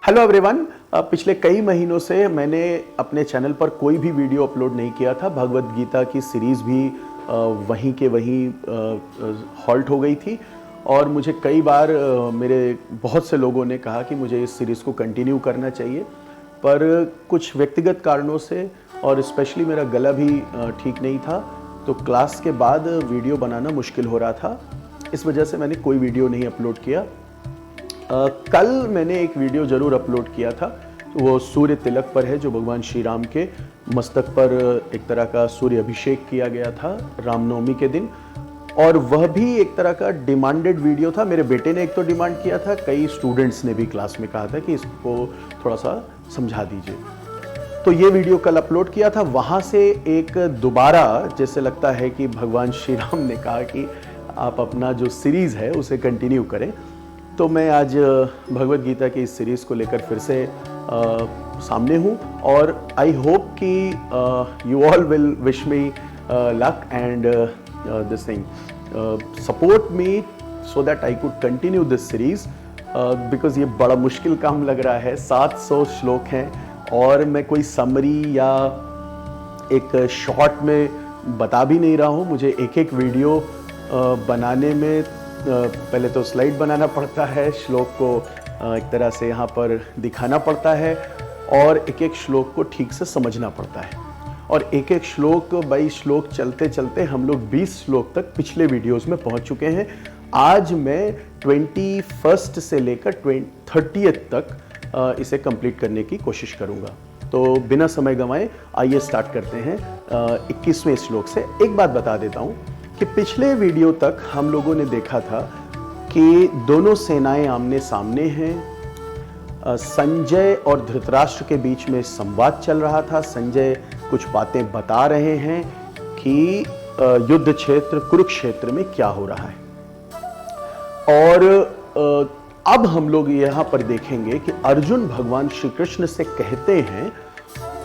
Hello everyone. पिछले कई महीनों से मैंने अपने चैनल पर कोई भी वीडियो अपलोड नहीं किया था। भगवत गीता की सीरीज़ भी वहीं के वहीं हॉल्ट हो गई थी और मुझे कई बार मेरे बहुत से लोगों ने कहा कि मुझे इस सीरीज़ को कंटिन्यू करना चाहिए, पर कुछ व्यक्तिगत कारणों से और स्पेशली मेरा गला भी ठीक नहीं था, तो क्लास के बाद वीडियो बनाना मुश्किल हो रहा था। इस वजह से मैंने कोई वीडियो नहीं अपलोड किया। कल मैंने एक वीडियो ज़रूर अपलोड किया था, तो वो सूर्य तिलक पर है, जो भगवान श्री राम के मस्तक पर एक तरह का सूर्य अभिषेक किया गया था रामनवमी के दिन, और वह भी एक तरह का डिमांडेड वीडियो था। मेरे बेटे ने एक तो डिमांड किया था, कई स्टूडेंट्स ने भी क्लास में कहा था कि इसको थोड़ा सा समझा दीजिए, तो ये वीडियो कल अपलोड किया था। वहाँ से एक दोबारा जैसे लगता है कि भगवान श्री राम ने कहा कि आप अपना जो सीरीज़ है उसे कंटिन्यू करें, तो मैं आज भगवत गीता की इस सीरीज़ को लेकर फिर से सामने हूँ और आई होप कि you all will wish me luck and this thing support me so that I could continue this series, because ये बड़ा मुश्किल काम लग रहा है। 700 श्लोक हैं और मैं कोई समरी या एक शॉर्ट में बता भी नहीं रहा हूँ। मुझे एक एक वीडियो बनाने में पहले तो स्लाइड बनाना पड़ता है, श्लोक को एक तरह से यहाँ पर दिखाना पड़ता है और एक एक श्लोक को ठीक से समझना पड़ता है, और एक एक श्लोक बाई श्लोक चलते चलते हम लोग 20 श्लोक तक पिछले वीडियोस में पहुँच चुके हैं। आज मैं 21 से लेकर 30 तक इसे कंप्लीट करने की कोशिश करूँगा। तो बिना समय गंवाए आइए स्टार्ट करते हैं 21वें श्लोक से। एक बात बता देता हूँ कि पिछले वीडियो तक हम लोगों ने देखा था कि दोनों सेनाएं आमने सामने हैं। संजय और धृतराष्ट्र के बीच में संवाद चल रहा था। संजय कुछ बातें बता रहे हैं कि युद्ध क्षेत्र कुरुक्षेत्र में क्या हो रहा है, और अब हम लोग यहाँ पर देखेंगे कि अर्जुन भगवान श्री कृष्ण से कहते हैं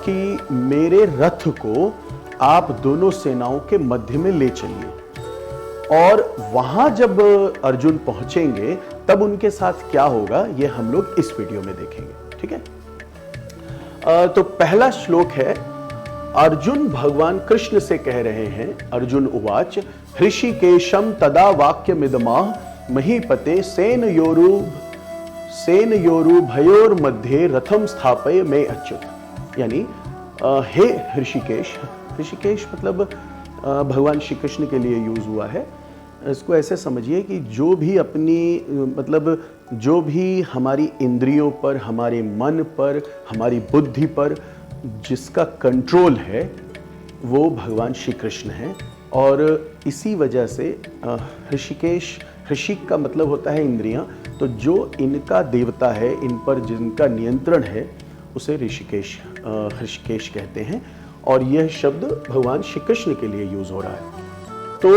कि मेरे रथ को आप दोनों सेनाओं के मध्य में ले चलिए, और वहां जब अर्जुन पहुंचेंगे तब उनके साथ क्या होगा ये हम लोग इस वीडियो में देखेंगे। ठीक है, तो पहला श्लोक है, अर्जुन भगवान कृष्ण से कह रहे हैं, अर्जुन उवाच हृषिकेशम तदा वाक्यमिदमाह महीपते सेनयोरु भयोर मध्य रथम स्थापय में अच्युत। यानी हे ऋषिकेश, ऋषिकेश मतलब भगवान श्री कृष्ण के लिए यूज हुआ है। इसको ऐसे समझिए कि जो भी अपनी मतलब जो भी हमारी इंद्रियों पर, हमारे मन पर, हमारी बुद्धि पर जिसका कंट्रोल है वो भगवान श्री कृष्ण है, और इसी वजह से ऋषिकेश, ऋषिक का मतलब होता है इंद्रियां, तो जो इनका देवता है, इन पर जिनका नियंत्रण है उसे ऋषिकेश कहते हैं, और यह शब्द भगवान श्री कृष्ण के लिए यूज हो रहा है। तो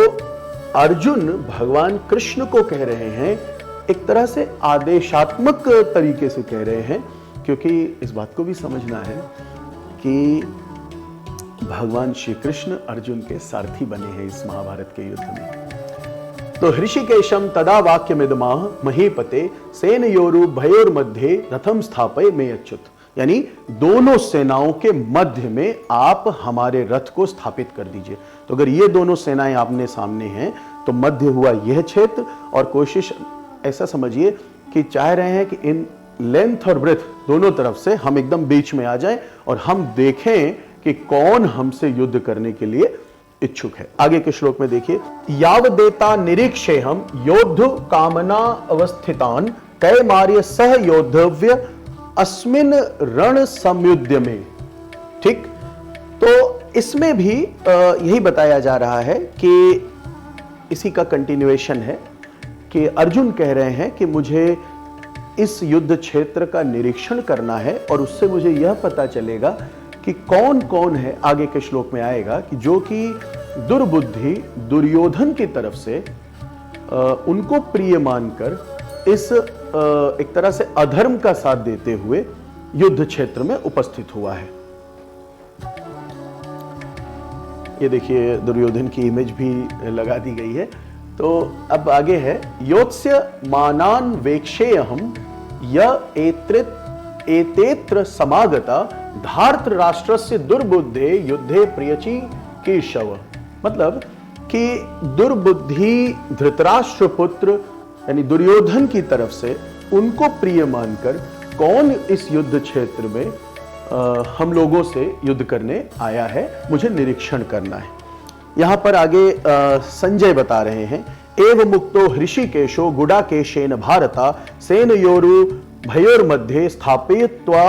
अर्जुन भगवान कृष्ण को कह रहे हैं, एक तरह से आदेशात्मक तरीके से कह रहे हैं, क्योंकि इस बात को भी समझना है कि भगवान श्री कृष्ण अर्जुन के सारथी बने हैं इस महाभारत के युद्ध में। तो हृषिकेशम तदा वाक्यमिदमाह महीपते सेनयोरु भयोर मध्य रथम स्थापय में अच्युत। यानी दोनों सेनाओं के मध्य में आप हमारे रथ को स्थापित कर दीजिए। तो अगर ये दोनों सेनाएं आमने सामने हैं तो मध्य हुआ यह क्षेत्र, और कोशिश ऐसा समझिए कि चाह रहे हैं कि इन लेंथ और ब्रेथ दोनों तरफ से हम एकदम बीच में आ जाएं और हम देखें कि कौन हमसे युद्ध करने के लिए इच्छुक है। आगे के श्लोक में देखिए, यावदेता निरीक्षेहम योद्ध कामना अवस्थितान कैमार्य सह योद्धव्य अस्मिन रण संयुद्ध में। ठीक, तो इसमें भी यही बताया जा रहा है कि इसी का कंटिन्यूएशन है कि अर्जुन कह रहे हैं कि मुझे इस युद्ध क्षेत्र का निरीक्षण करना है, और उससे मुझे यह पता चलेगा कि कौन कौन है। आगे के श्लोक में आएगा कि जो कि दुर्बुद्धि दुर्योधन की तरफ से उनको प्रिय मानकर इस एक तरह से अधर्म का साथ देते हुए युद्ध क्षेत्र में उपस्थित हुआ है। ये देखिए दुर्योधन की इमेज भी लगा दी गई है। तो अब आगे है, योत्स्य मानान वेक्षेयहम य एत्रित एतेत्र समागता धार्त राष्ट्रस्य दुर्बुद्धे युद्धे प्रियची केशव। मतलब कि दुर्बुद्धि धृतराष्ट्र पुत्र यानी दुर्योधन की तरफ से उनको प्रिय मानकर कौन इस युद्ध क्षेत्र में हम लोगों से युद्ध करने आया है, मुझे निरीक्षण करना है। यहां पर आगे संजय बता रहे हैं, एव मुक्तो हृषिकेशो गुडाकेशेन भारता सेनयोरु भयोर मध्य स्थापयित्वा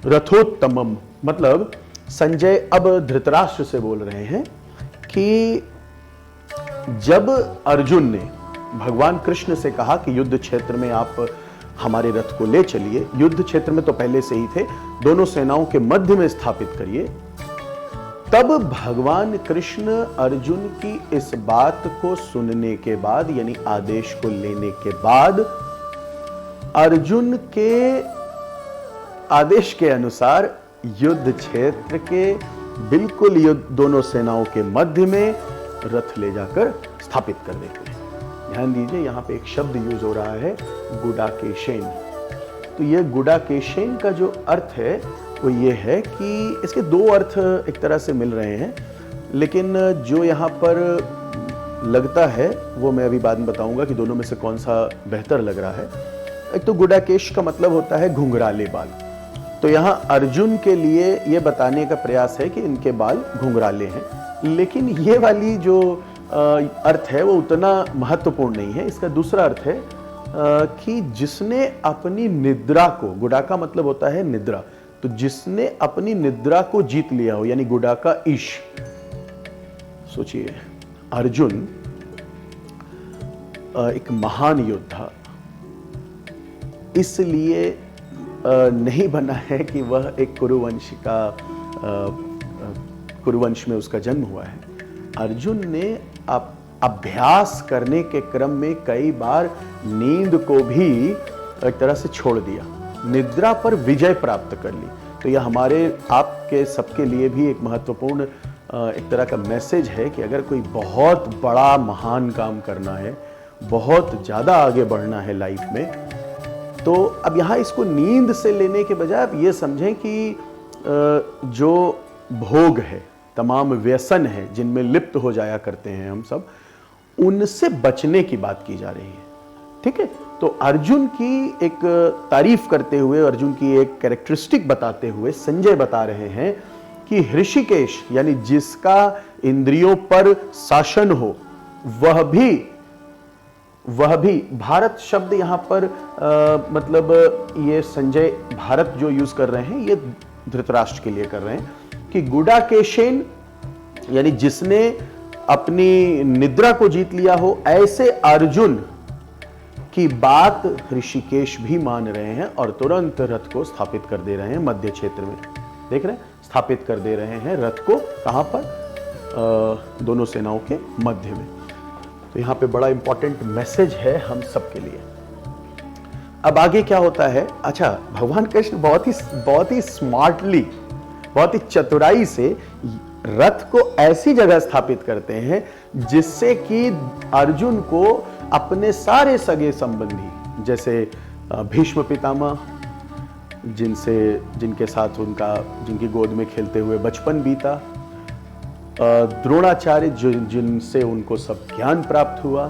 रथोत्तमम। मतलब संजय अब धृतराष्ट्र से बोल रहे हैं कि जब अर्जुन ने भगवान कृष्ण से कहा कि युद्ध क्षेत्र में आप हमारे रथ को ले चलिए, युद्ध क्षेत्र में तो पहले से ही थे, दोनों सेनाओं के मध्य में स्थापित करिए, तब भगवान कृष्ण अर्जुन की इस बात को सुनने के बाद यानी आदेश को लेने के बाद अर्जुन के आदेश के अनुसार युद्ध क्षेत्र के बिल्कुल युद्ध दोनों सेनाओं के मध्य में रथ ले जाकर स्थापित कर देते हैं। ध्यान दीजिए, यहां पे एक शब्द यूज हो रहा है गुडाकेशेन। तो यह गुडाकेशेन का जो अर्थ है वो ये है कि इसके दो अर्थ एक तरह से मिल रहे हैं, लेकिन जो यहां पर लगता है वो मैं अभी बाद में बताऊंगा कि दोनों में से कौन सा बेहतर लग रहा है। एक तो गुडाकेश का मतलब होता है घुंघराले बाल, तो यहां अर्जुन के लिए ये बताने का प्रयास है कि इनके बाल घुंघराले हैं, लेकिन ये वाली जो अर्थ है वो उतना महत्वपूर्ण नहीं है। इसका दूसरा अर्थ है कि जिसने अपनी निद्रा को, गुडा का मतलब होता है निद्रा, तो जिसने अपनी निद्रा को जीत लिया हो, यानी गुडा का ईश। सोचिए, अर्जुन एक महान योद्धा इसलिए नहीं बना है कि वह एक कुरुवंश का कुरुवंश में उसका जन्म हुआ है। अर्जुन ने अभ्यास करने के क्रम में कई बार नींद को भी एक तरह से छोड़ दिया, निद्रा पर विजय प्राप्त कर ली। तो यह हमारे आपके सबके लिए भी एक महत्वपूर्ण एक तरह का मैसेज है कि अगर कोई बहुत बड़ा महान काम करना है, बहुत ज्यादा आगे बढ़ना है लाइफ में, तो अब यहाँ इसको नींद से लेने के बजाय आप ये समझें कि जो भोग है, तमाम व्यसन है जिनमें लिप्त हो जाया करते हैं हम सब, उनसे बचने की बात की जा रही है। ठीक है, तो अर्जुन की एक तारीफ करते हुए, अर्जुन की एक कैरेक्टरिस्टिक बताते हुए संजय बता रहे हैं कि हृषिकेश यानी जिसका इंद्रियों पर शासन हो, वह भी भारत शब्द यहां पर मतलब ये संजय भारत जो यूज कर रहे हैं ये धृतराष्ट्र के लिए कर रहे हैं कि गुडाकेशेन यानी जिसने अपनी निद्रा को जीत लिया हो, ऐसे अर्जुन की बात ऋषिकेश भी मान रहे हैं और तुरंत रथ को स्थापित कर दे रहे हैं मध्य क्षेत्र में। देख रहे हैं, स्थापित कर दे रहे हैं रथ को, कहां पर? दोनों सेनाओं के मध्य में। तो यहां पे बड़ा इंपॉर्टेंट मैसेज है हम सबके लिए। अब आगे क्या होता है? अच्छा, भगवान कृष्ण बहुत ही स्मार्टली, बहुत ही चतुराई से रथ को ऐसी जगह स्थापित करते हैं जिससे कि अर्जुन को अपने सारे सगे संबंधी, जैसे भीष्म पितामह जिनके साथ जिनकी गोद में खेलते हुए बचपन बीता, द्रोणाचार्य जिनसे उनको सब ज्ञान प्राप्त हुआ,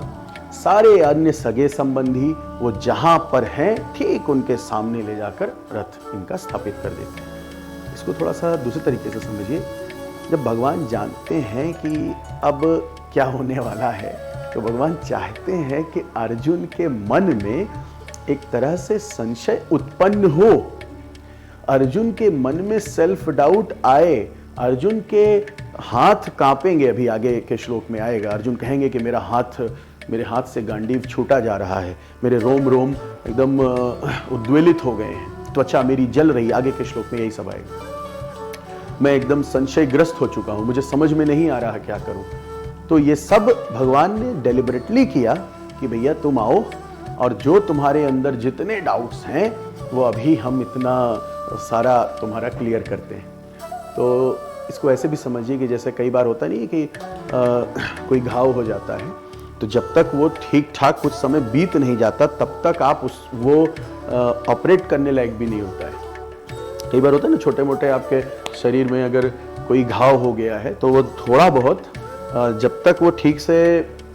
सारे अन्य सगे संबंधी वो जहां पर हैं ठीक उनके सामने ले जाकर रथ इनका स्थापित कर देते हैं। इसको थोड़ा सा दूसरे तरीके से समझिए। जब भगवान जानते हैं कि अब क्या होने वाला है, तो भगवान चाहते हैं कि अर्जुन के मन में एक तरह से संशय उत्पन्न हो, अर्जुन के मन में सेल्फ डाउट आए, अर्जुन के हाथ कांपेंगे। अभी आगे के श्लोक में आएगा, अर्जुन कहेंगे कि मेरे हाथ से गांडीव छूटा जा रहा है, मेरे रोम रोम एकदम उद्वेलित हो गए हैं, त्वचा मेरी जल रही। आगे के श्लोक में यही सब आएगा, मैं एकदम संशयग्रस्त हो चुका हूं, मुझे समझ में नहीं आ रहा क्या करूं। तो ये सब भगवान ने डेलिबरेटली किया कि भैया तुम आओ और जो तुम्हारे अंदर जितने डाउट्स हैं वो अभी हम इतना सारा तुम्हारा क्लियर करते हैं। तो इसको ऐसे भी समझिए कि जैसे कई बार होता नहीं कि कोई घाव हो जाता है, तो जब तक वो ठीक ठाक कुछ समय बीत नहीं जाता तब तक आप वो ऑपरेट करने लायक भी नहीं होता है। कई बार होता है ना, छोटे मोटे आपके शरीर में अगर कोई घाव हो गया है तो वो थोड़ा बहुत जब तक वो ठीक से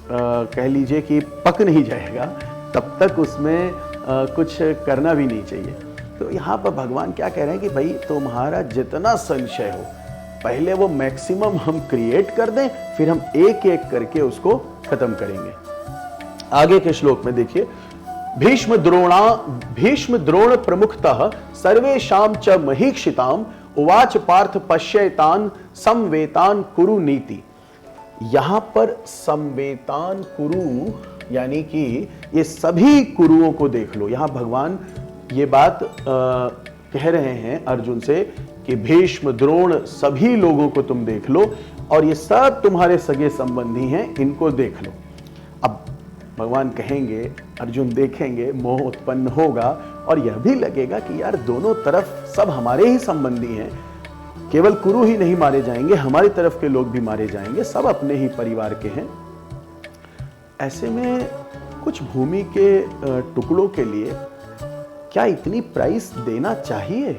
कह लीजिए कि पक नहीं जाएगा तब तक उसमें कुछ करना भी नहीं चाहिए। तो यहाँ पर भगवान क्या कह रहे हैं कि भाई तुम्हारा जितना संशय हो पहले वो मैक्सिमम हम क्रिएट कर दें, फिर हम एक एक करके उसको खत्म करेंगे। आगे के श्लोक में देखिए, भीष्म द्रोण प्रमुखतः सर्वेषां च महीक्षिताम उवाच पार्थ पश्येतान समवेतान कुरु नीति। यहां पर समवेतान कुरु यानी कि ये सभी कुरुओं को देख लो। यहां भगवान ये बात कह रहे हैं अर्जुन से कि भीष्म द्रोण सभी लोगों को तुम देख लो और ये सब तुम्हारे सगे संबंधी हैं, इनको देख लो। अब भगवान कहेंगे, अर्जुन देखेंगे, मोह उत्पन्न होगा और यह भी लगेगा कि यार दोनों तरफ सब हमारे ही संबंधी हैं, केवल कुरु ही नहीं मारे जाएंगे, हमारी तरफ के लोग भी मारे जाएंगे, सब अपने ही परिवार के हैं। ऐसे में कुछ भूमि के टुकड़ों के लिए क्या इतनी प्राइस देना चाहिए?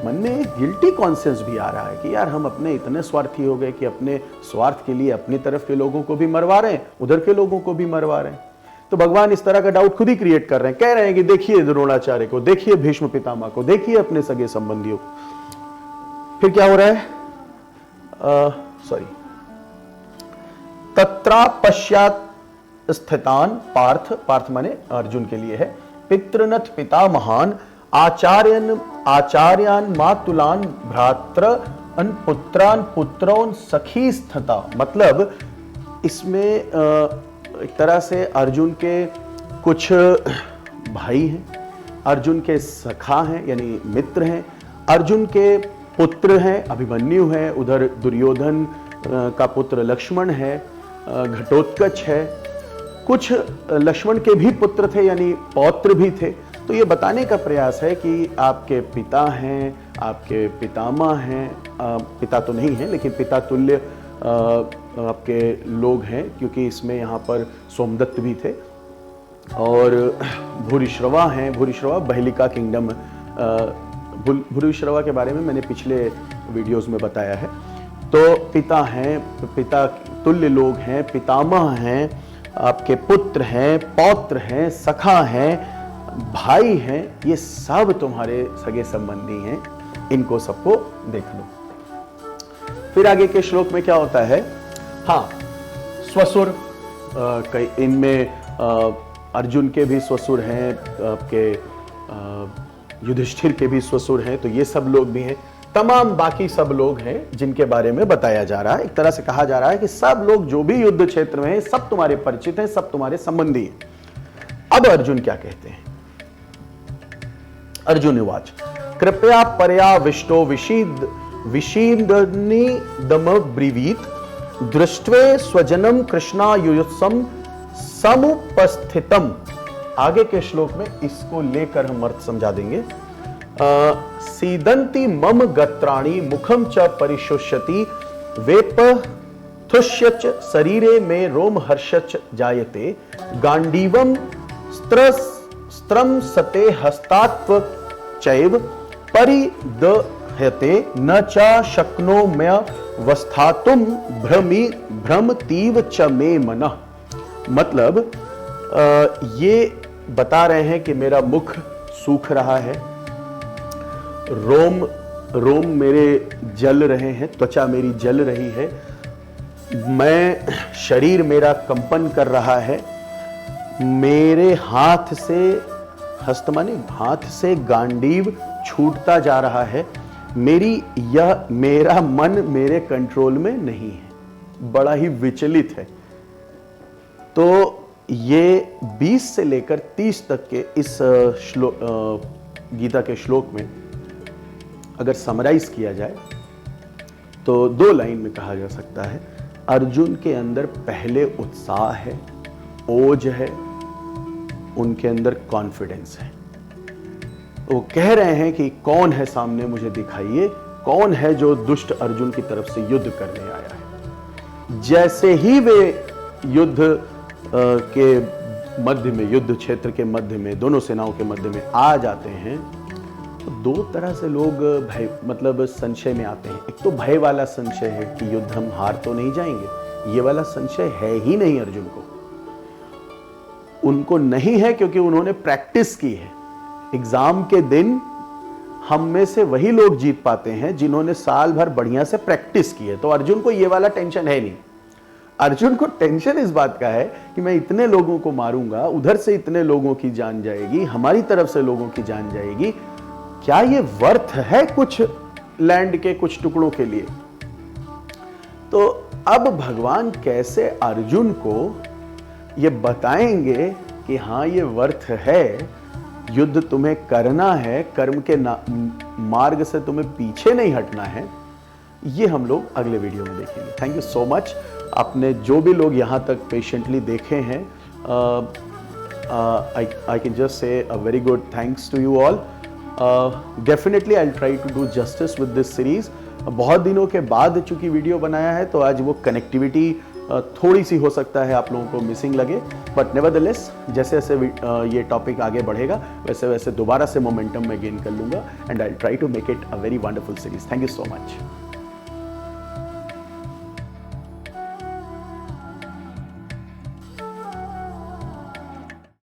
मन में एक गिल्टी कॉन्शियस भी आ रहा है कि यार हम अपने इतने स्वार्थी हो गए कि अपने स्वार्थ के लिए अपनी तरफ के लोगों को भी मरवा रहे हैं, उधर के लोगों को भी मरवा रहे हैं। तो भगवान इस तरह का डाउट खुद ही क्रिएट कर रहे हैं, कह रहे हैं कि देखिए द्रोणाचार्य को, देखिए भीष्म पितामह को, देखिए अपने सगे संबंधियों को। फिर क्या हो रहा है? तत्रा पश्चात स्थितान पार्थ माने अर्जुन के लिए है, पितृनथ पितामहान आचार्यान मातुलान भ्रात्र पुत्रान पुत्रों सखी स्थता। मतलब इसमें एक तरह से अर्जुन के कुछ भाई हैं, अर्जुन के सखा हैं यानी मित्र हैं, अर्जुन के पुत्र हैं, अभिमन्यु है, उधर दुर्योधन का पुत्र लक्ष्मण है, घटोत्कच है, कुछ लक्ष्मण के भी पुत्र थे यानी पौत्र भी थे। तो ये बताने का प्रयास है कि आपके पिता हैं, आपके पितामह हैं, पिता तो नहीं है लेकिन पिता तुल्य आपके लोग हैं, क्योंकि इसमें यहाँ पर सोमदत्त भी थे और भूरिश्रवा हैं। भूरिश्रवा बहलिका किंगडम, भूरिश्रवा के बारे में मैंने पिछले वीडियोस में बताया है। तो पिता हैं, पिता तुल्य लोग हैं, पितामह हैं, आपके पुत्र हैं, पौत्र हैं, सखा हैं, भाई हैं, ये सब तुम्हारे सगे संबंधी हैं, इनको सबको देख लो। फिर आगे के श्लोक में क्या होता है? हाँ, स्वसुर, इनमें अर्जुन के भी स्वसुर हैं, आपके युधिष्ठिर के भी स्वसुर हैं, तो ये सब लोग भी हैं, तमाम बाकी सब लोग हैं जिनके बारे में बताया जा रहा है। एक तरह से कहा जा रहा है कि सब लोग जो भी युद्ध क्षेत्र में हैं, सब तुम्हारे परिचित हैं, सब तुम्हारे संबंधी हैं। अब अर्जुन क्या कहते हैं? अर्जुन उवाच कृपया पर्याविष्टो विषीदनिदम ब्रीवीत दृष्ट्वे स्वजनम कृष्णायुयुत्सम समुपस्थितम। आगे के श्लोक में इसको लेकर हम अर्थ समझा देंगे। सीदंती मम गत्राणि मुखम च परिशुष्यति वेपथुष्यच शरीरे में रोमहर्षच जायते गांडीवम स्त्रम सते हस्तात्व चैव परिदह्यते न च शक्नोम्य वस्थातुम भ्रमतीव च मे मनः। मतलब ये बता रहे हैं कि मेरा मुख सूख रहा है, रोम मेरे जल रहे हैं, त्वचा मेरी जल रही है, मैं शरीर मेरा कंपन कर रहा है, मेरे हाथ से, हस्त माने हाथ से गांडीव छूटता जा रहा है, मेरा मन मेरे कंट्रोल में नहीं है, बड़ा ही विचलित है। तो ये 20 से लेकर 30 तक के इस गीता के श्लोक में अगर समराइज किया जाए तो 2 लाइन में कहा जा सकता है, अर्जुन के अंदर पहले उत्साह है, ओज है, उनके अंदर कॉन्फिडेंस है। वो कह रहे हैं कि कौन है सामने, मुझे दिखाइए, कौन है जो दुष्ट अर्जुन की तरफ से युद्ध करने आया है। जैसे ही वे युद्ध के मध्य में, युद्ध क्षेत्र के मध्य में, दोनों सेनाओं के मध्य में आ जाते हैं, तो दो तरह से लोग भय मतलब संशय में आते हैं। एक तो भय वाला संशय है कि युद्ध हम हार तो नहीं जाएंगे, ये वाला संशय है ही नहीं अर्जुन को। उनको नहीं है क्योंकि उन्होंने प्रैक्टिस की है। एग्जाम के दिन हम में से वही लोग जीत पाते हैं जिन्होंने साल भर बढ़िया से प्रैक्टिस की है। तो अर्जुन को ये वाला टेंशन है नहीं। अर्जुन को टेंशन इस बात का है कि मैं इतने लोगों को मारूंगा, उधर से इतने लोगों की जान जाएगी, हमारी तरफ से लोगों की जान जाएगी, क्या ये वर्थ है कुछ लैंड के कुछ टुकड़ों के लिए। तो अब भगवान कैसे अर्जुन को ये बताएंगे कि हाँ ये वर्थ है, युद्ध तुम्हें करना है, कर्म के मार्ग से तुम्हें पीछे नहीं हटना है, ये हम लोग अगले वीडियो में देखेंगे। Thank you so much. आपने जो भी लोग यहाँ तक पेशेंटली देखे हैं, आई can just say a very good thanks to you all. Definitely I will try to do justice with this series. बहुत दिनों के बाद चूंकि वीडियो बनाया है तो आज वो कनेक्टिविटी थोड़ी सी हो सकता है आप लोगों को मिसिंग लगे, बट नेवरदलेस जैसे जैसे ये टॉपिक आगे बढ़ेगा वैसे वैसे दोबारा से मोमेंटम मैं गेन कर लूंगा and I try to make it a very wonderful series. Thank you so much.